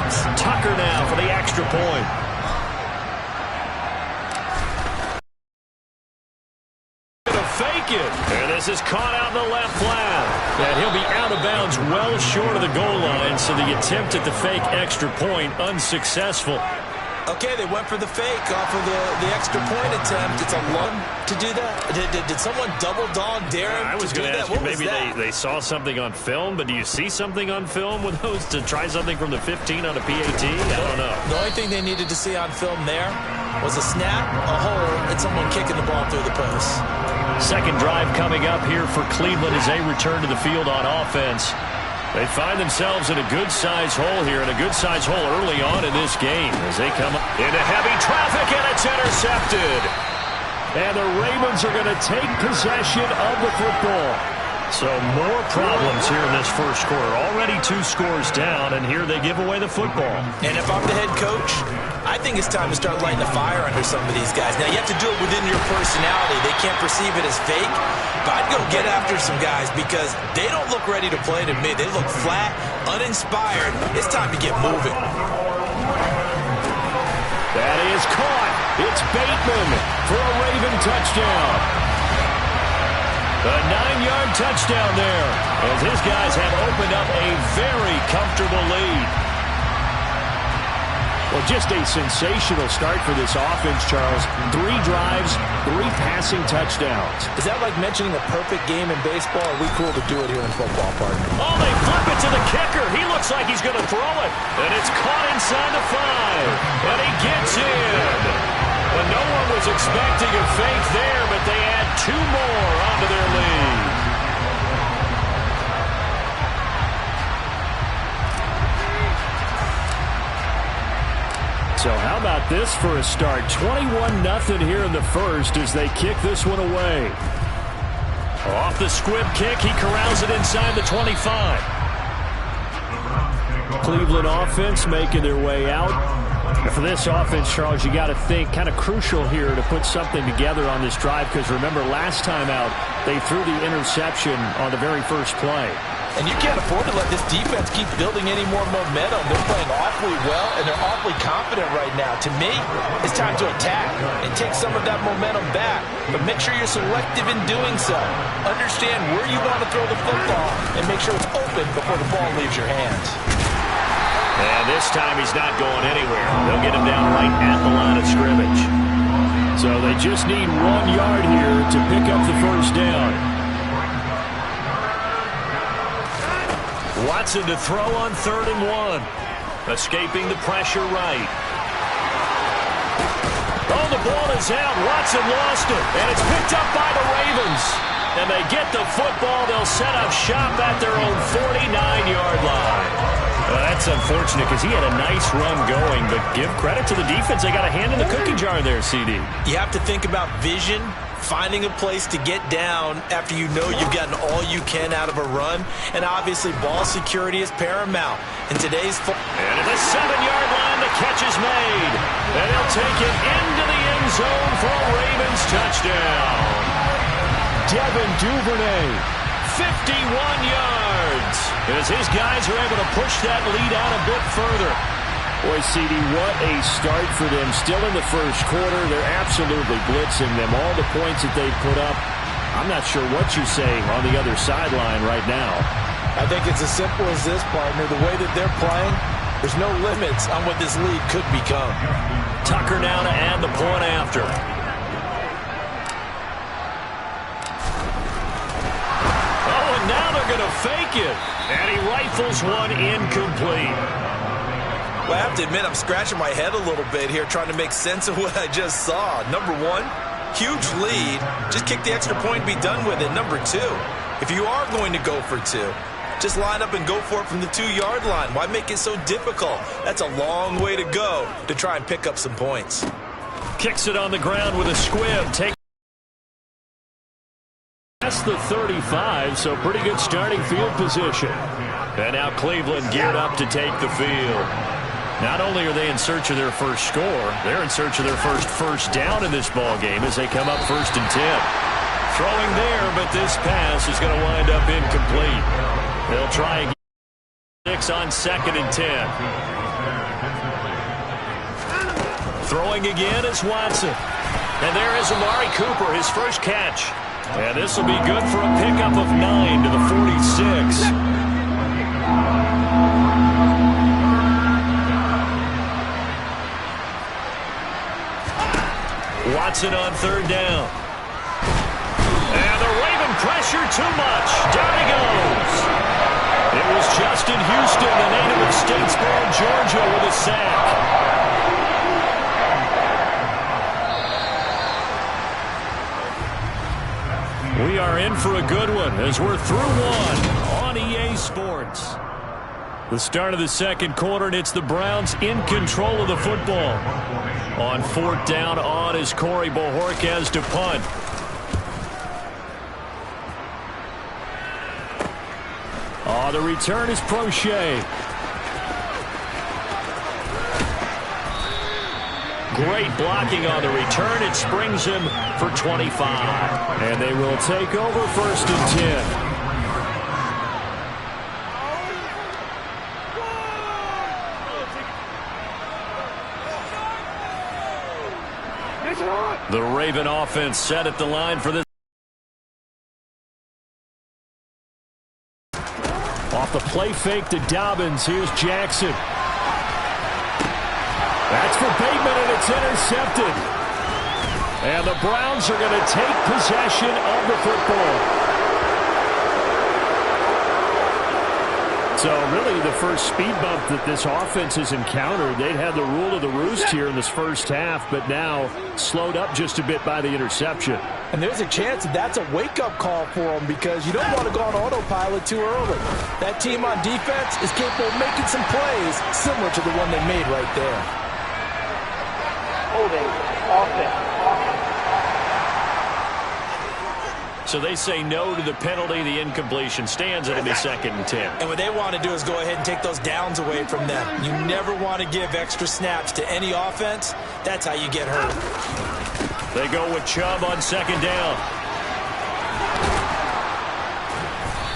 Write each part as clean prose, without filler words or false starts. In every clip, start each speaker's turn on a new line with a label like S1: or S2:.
S1: defense.
S2: Tucker now for the extra point. Fake it. And this is caught out in the left flat. And he'll be out of bounds well short of the goal line, so the attempt at the fake extra point unsuccessful.
S1: Okay, they went for the fake off of the extra point attempt. It's a lump to do that. Did someone double dog Darren?
S2: I was going to ask you, maybe they saw something on film, but do you see something on film with those to try something from the 15 on a PAT? I don't know.
S1: The only thing they needed to see on film there was a snap, a hole, and someone kicking the ball through the post.
S2: Second drive coming up here for Cleveland as they return to the field on offense. They find themselves in a good-sized hole here, and a good-sized hole early on in this game as they come into heavy traffic, and it's intercepted. And the Ravens are going to take possession of the football. So more problems here in this first quarter. Already 2 scores down, and here they give away the football.
S1: And if I'm the head coach, I think it's time to start lighting the fire under some of these guys. Now, you have to do it within your personality. They can't perceive it as fake. But I'd go get after some guys because they don't look ready to play to me. They look flat, uninspired. It's time to get moving.
S2: That is caught. It's Bateman for a Raven touchdown. A 9-yard touchdown there as his guys have opened up a very comfortable lead. Well, just a sensational start for this offense, Charles. 3 drives, 3 passing touchdowns.
S1: Is that like mentioning a perfect game in baseball? Are we cool to do it here in football, partner?
S2: Oh, they flip it to the kicker. He looks like he's going to throw it. And it's caught inside the 5. And he gets in. But no one was expecting a fake there, but they add 2 more onto their lead. So how about this for a start? 21-0 here in the first as they kick this one away. Off the squib kick, he corrals it inside the 25. Cleveland offense making their way out. And for this offense, Charles, you got to think kind of crucial here to put something together on this drive because remember last time out they threw the interception on the very first play.
S1: And you can't afford to let this defense keep building any more momentum. They're playing awfully well, and they're awfully confident right now. To me, it's time to attack and take some of that momentum back. But make sure you're selective in doing so. Understand where you want to throw the football and make sure it's open before the ball leaves your hands.
S2: And this time he's not going anywhere. They'll get him down right at the line of scrimmage. So they just need 1 yard here to pick up the first down. Watson to throw on 3rd and 1. Escaping the pressure right. Oh, the ball is out. Watson lost it. And it's picked up by the Ravens. And they get the football. They'll set up shop at their own 49-yard line. Well, that's unfortunate because he had a nice run going, but give credit to the defense. They got a hand in the cookie jar there, CD.
S1: You have to think about vision, finding a place to get down after you know you've gotten all you can out of a run, and obviously ball security is paramount. In today's
S2: and at the 7-yard line, the catch is made. And he'll take it into the end zone for a Ravens touchdown. Devin Duvernay, 51 yards. As his guys are able to push that lead out a bit further. Boy, CD, what a start for them. Still in the first quarter, they're absolutely blitzing them. All the points that they've put up, I'm not sure what you say on the other sideline right now.
S1: I think it's as simple as this, partner. The way that they're playing, there's no limits on what this lead could become.
S2: Tucker now to add the point after. Oh, and now they're going to fake it. And he rifles one incomplete.
S1: Well, I have to admit, I'm scratching my head a little bit here trying to make sense of what I just saw. Number 1, huge lead. Just kick the extra point and be done with it. Number 2, if you are going to go for 2, just line up and go for it from the 2-yard line. Why make it so difficult? That's a long way to go to try and pick up some points.
S2: Kicks it on the ground with a squib. That's the 35, so pretty good starting field position. And now Cleveland geared up to take the field. Not only are they in search of their first score, they're in search of their first down in this ball game as they come up 1st and 10. Throwing there, but this pass is going to wind up incomplete. They'll try again. 6 on 2nd and 10. throwing again is Watson. And there is Amari Cooper, his first catch. And this will be good for a pickup of 9 to the 46. Watson on third down. And the Raven pressure too much. Down he goes. It was Justin Houston, the native of Statesboro, Georgia, with a sack. We are in for a good one as we're through one on EA Sports. The start of the second quarter, and it's the Browns in control of the football. On fourth down, on is Corey Bojorquez to punt. The return is Prochet. Great blocking on the return. It springs him for 25. And they will take over first and 10. The Raven offense set at the line for this. Off the play fake to Dobbins. Here's Jackson. That's for Bateman, and it's intercepted. And the Browns are going to take possession of the football. So really the first speed bump that this offense has encountered. They'd had the rule of the roost here in this first half, but now slowed up just a bit by the interception.
S1: And there's a chance that that's a wake-up call for them because you don't want to go on autopilot too early. That team on defense is capable of making some plays similar to the one they made right there.
S3: Holding offense.
S2: So they say no to the penalty. The incompletion stands. It'll be second and 10.
S1: And what they want to do is go ahead and take those downs away from them. You never want to give extra snaps to any offense. That's how you get hurt.
S2: They go with Chubb on second down.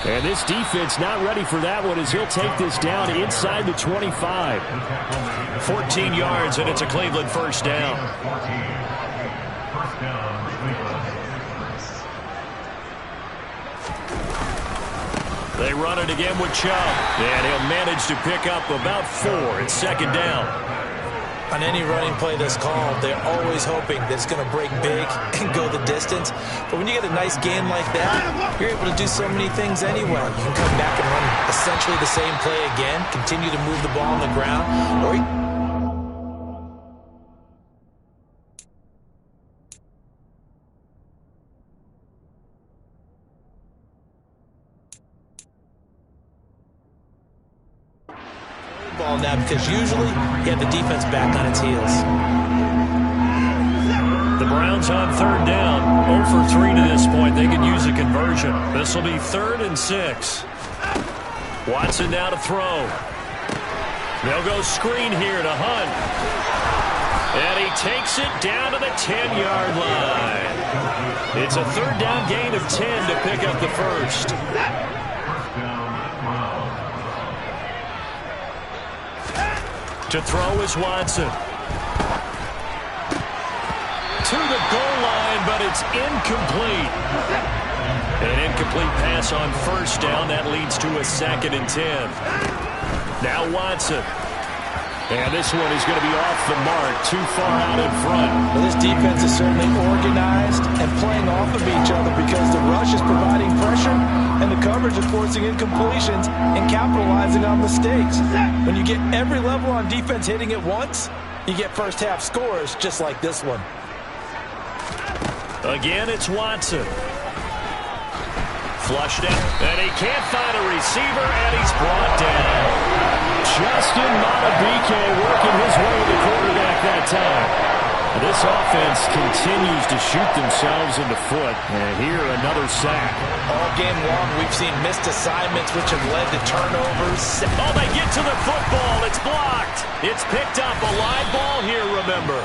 S2: And this defense not ready for that one as he'll take this down inside the 25. 14 yards, and it's a Cleveland first down. They run it again with Chubb, and he'll manage to pick up about 4. It's second down.
S1: On any running play that's called, they're always hoping that it's going to break big and go the distance. But when you get a nice game like that, you're able to do so many things anyway. You can come back and run essentially the same play again, continue to move the ball on the ground, or ball now because usually you have the defense back on its heels.
S2: The Browns on third down. 0 for 3 to this point. They could use a conversion. This will be 3rd and 6. Watson now to throw. They'll go screen here to Hunt. And he takes it down to the 10-yard line. It's a third down gain of 10 to pick up the first. To throw is Watson. To the goal line, but it's incomplete. An incomplete pass on first down. That leads to a 2nd and 10. Now Watson. And this one is going to be off the mark, too far out in front.
S1: Well, this defense is certainly organized and playing off of each other because the rush is providing pressure and the coverage is forcing incompletions and capitalizing on mistakes. When you get every level on defense hitting at once, you get first half scores just like this one.
S2: Again, it's Watson. Flushed out, and he can't find a receiver, and he's brought down. Justin Madubuike working his way to the quarterback that time. This offense continues to shoot themselves in the foot, and here another sack.
S1: All game long, we've seen missed assignments which have led to turnovers.
S2: Oh, they get to the football. It's blocked. It's picked up. A live ball here, remember.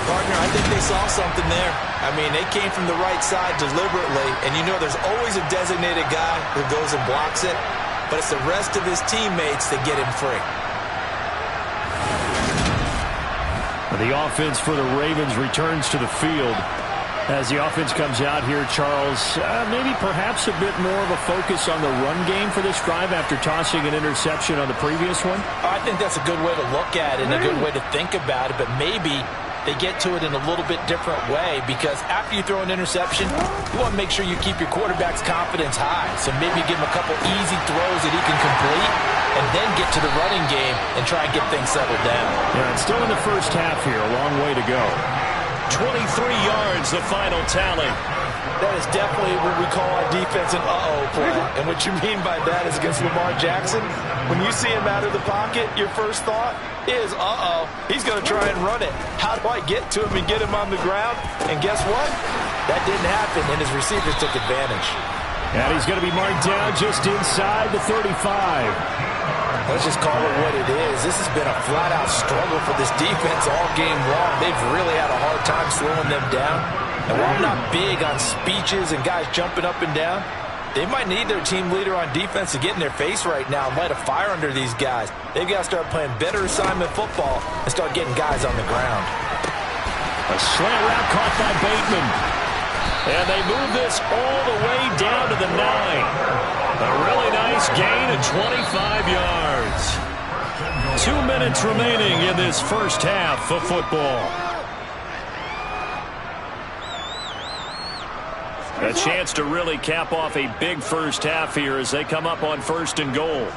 S1: Partner, I think they saw something there. I mean, they came from the right side deliberately, and you know there's always a designated guy who goes and blocks it, but it's the rest of his teammates that get him free.
S2: The offense for the Ravens returns to the field. As the offense comes out here, Charles, maybe perhaps a bit more of a focus on the run game for this drive after tossing an interception on the previous one?
S1: I think that's a good way to look at it and a good way to think about it, but maybe they get to it in a little bit different way, because after you throw an interception, you want to make sure you keep your quarterback's confidence high. So maybe give him a couple easy throws that he can complete and then get to the running game and try and get things settled down.
S2: Yeah, it's still in the first half here. A long way to go. 23 yards, the final tally.
S1: That is definitely what we call a defense an uh-oh play. And what you mean by that is against Lamar Jackson, when you see him out of the pocket, your first thought is, uh-oh, he's going to try and run it. How do I get to him and get him on the ground? And guess what? That didn't happen, and his receivers took advantage.
S2: And he's going to be marked down just inside the 35.
S1: Let's just call it what it is. This has been a flat-out struggle for this defense all game long. They've really had a hard time slowing them down. And while I'm not big on speeches and guys jumping up and down, they might need their team leader on defense to get in their face right now and light a fire under these guys. They've got to start playing better assignment football and start getting guys on the ground.
S2: A slant route caught by Bateman. And they move this all the way down to the 9. A really nice gain of 25 yards. 2 minutes remaining in this first half of football. A chance to really cap off a big first half here as they come up on 1st and goal.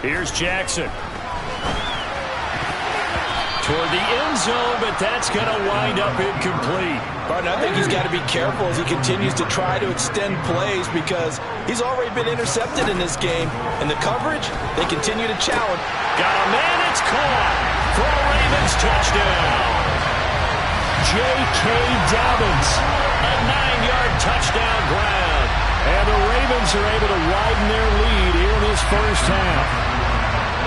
S2: Here's Jackson. Toward the end zone, but that's going to wind up incomplete.
S1: Barton, I think he's got to be careful as he continues to try to extend plays, because he's already been intercepted in this game. And the coverage, they continue to challenge.
S2: Got a man, it's caught for a Ravens touchdown. J.K. Dobbins, a 9-yard touchdown grab. And the Ravens are able to widen their lead here in this first half.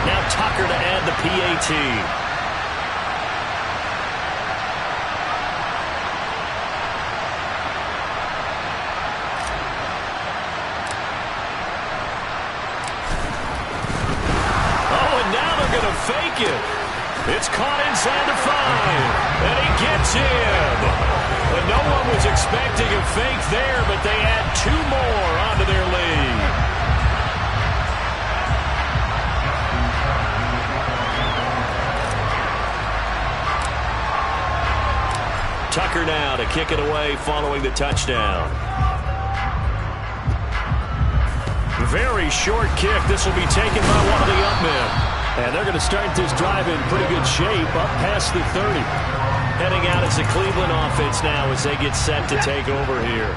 S2: Now Tucker to add the PAT. Fake it. It's caught inside the 5. And he gets in. And no one was expecting a fake there, but they add 2 more onto their lead. Tucker now to kick it away following the touchdown. Very short kick. This will be taken by one of the up men. And they're going to start this drive in pretty good shape, up past the 30. Heading out as the Cleveland offense now as they get set to take over here.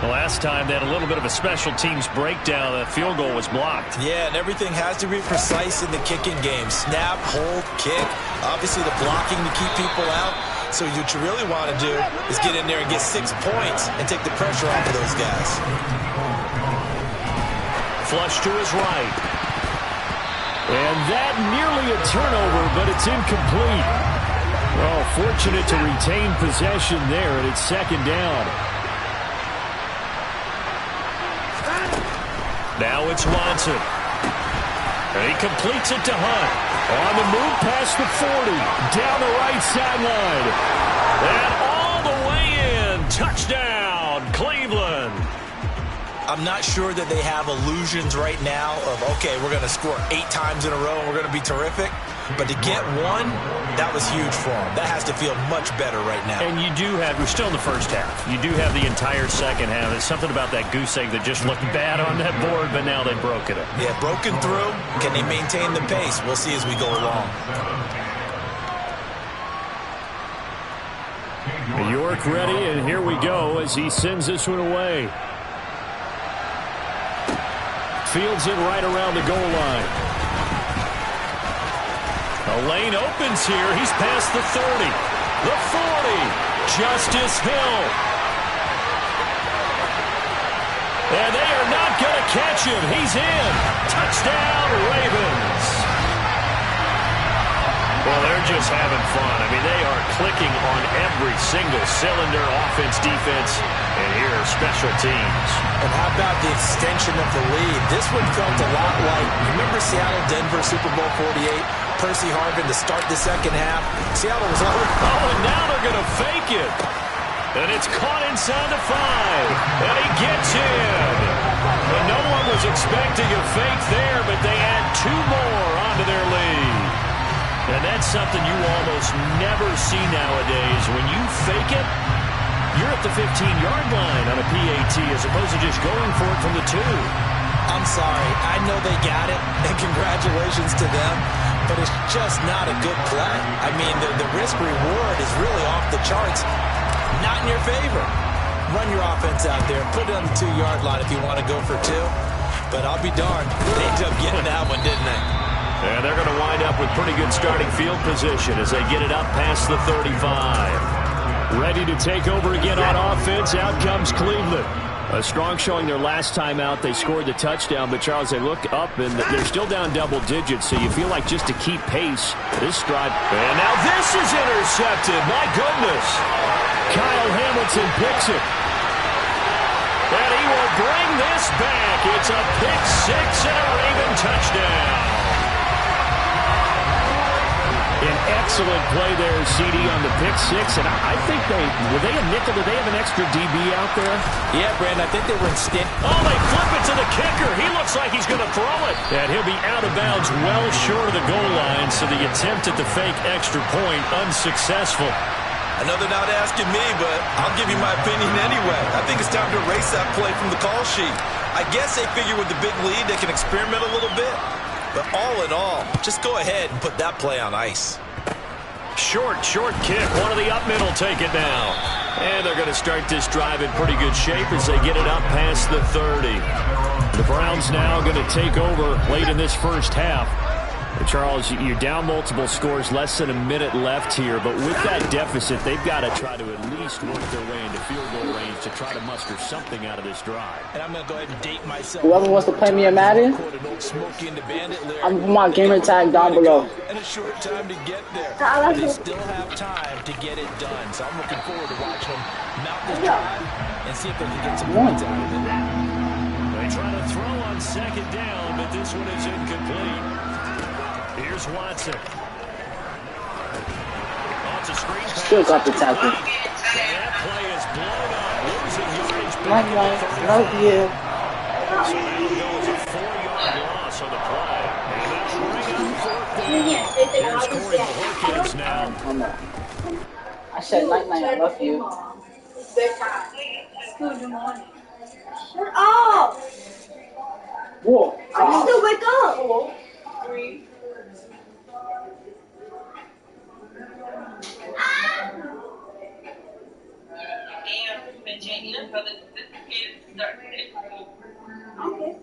S2: The last time they had a little bit of a special teams breakdown. The field goal was blocked.
S1: Yeah, and everything has to be precise in the kicking game. Snap, hold, kick. Obviously the blocking to keep people out. So what you really want to do is get in there and get 6 points and take the pressure off of those guys.
S2: Flush to his right. And that nearly a turnover, but it's incomplete. Well, fortunate to retain possession there, and it's 2nd down. Now it's Watson. And he completes it to Hunt. On the move past the 40. Down the right sideline. And all the way in. Touchdown, Cleveland.
S1: I'm not sure that they have illusions right now of, okay, we're going to score 8 times in a row and we're going to be terrific. But to get 1, that was huge for them. That has to feel much better right now.
S2: And you do have, we're still in the first half. You do have the entire second half. There's something about that goose egg that just looked bad on that board, but now they've broken it.
S1: Yeah, broken through. Can they maintain the pace? We'll see as we go along.
S2: York ready, and here we go as he sends this one away. Fields it right around the goal line. A lane opens here. He's past the 30. The 40. Justice Hill. And they are not going to catch him. He's in. Touchdown, Ravens. Well, they're just having fun. I mean, they are clicking on every single cylinder, offense, defense, and here are special teams.
S1: And how about the extension of the lead? This one felt a lot like, remember Seattle-Denver Super Bowl 48? Percy Harvin to start the second half. Seattle was already...
S2: Oh, and now they're going to fake it. And it's caught inside the 5. And he gets in. And no one was expecting a fake there, but they add 2 more onto their lead. And that's something you almost never see nowadays. When you fake it, you're at the 15-yard line on a PAT as opposed to just going for it from the 2.
S1: I'm sorry. I know they got it, and congratulations to them, but it's just not a good play. I mean, the risk-reward is really off the charts. Not in your favor. Run your offense out there. Put it on the 2-yard line if you want to go for 2. But I'll be darned. They ended up getting that one, didn't they?
S2: And they're going to wind up with pretty good starting field position as they get it up past the 35. Ready to take over again on offense. Out comes Cleveland. A strong showing their last time out. They scored the touchdown, but Charles, they look up and they're still down double digits, so you feel like just to keep pace, this drive. And now this is intercepted. My goodness. Kyle Hamilton picks it. And he will bring this back. It's a pick 6 and a Raven touchdown. An excellent play there, CD, on the pick 6. And I think were they a nickel? Did they have an extra DB out there?
S1: Yeah, Brandon, I think they were in stand.
S2: Oh, they flip it to the kicker. He looks like he's going to throw it. And he'll be out of bounds well short of the goal line, so the attempt at the fake extra point unsuccessful.
S1: I know they're not asking me, but I'll give you my opinion anyway. I think it's time to erase that play from the call sheet. I guess they figure with the big lead they can experiment a little bit. But all in all, just go ahead and put that play on ice.
S2: Short kick. One of the up middle take it now. And they're going to start this drive in pretty good shape as they get it up past the 30. The Browns now going to take over late in this first half. Charles, you're down multiple scores, less than a minute left here, but with that deficit, they've got to try to at least work their way into field goal range to try to muster something out of this drive.
S1: And I'm going to go ahead and date myself.
S3: Whoever wants to play me a Madden, I'm put my gamer tag down below.
S1: And a short time to get there. They still have time to get it done, so I'm looking forward to watching them mount this drive and see if they can get some points out of it.
S2: They try to throw on second down, but this one is incomplete. Here's Watson.
S3: Still got the tackle.
S2: That play is blown up. Losing yardage
S3: back. Love you.
S2: So that will go as a 4-yard loss on the play. And that'll bring up 4th down. Here's Corey Hawkins now.
S3: I said night-night, I love you.
S4: Bedtime. School in the morning. Shut up!
S3: Whoa.
S4: I can still wake up. 3. Okay.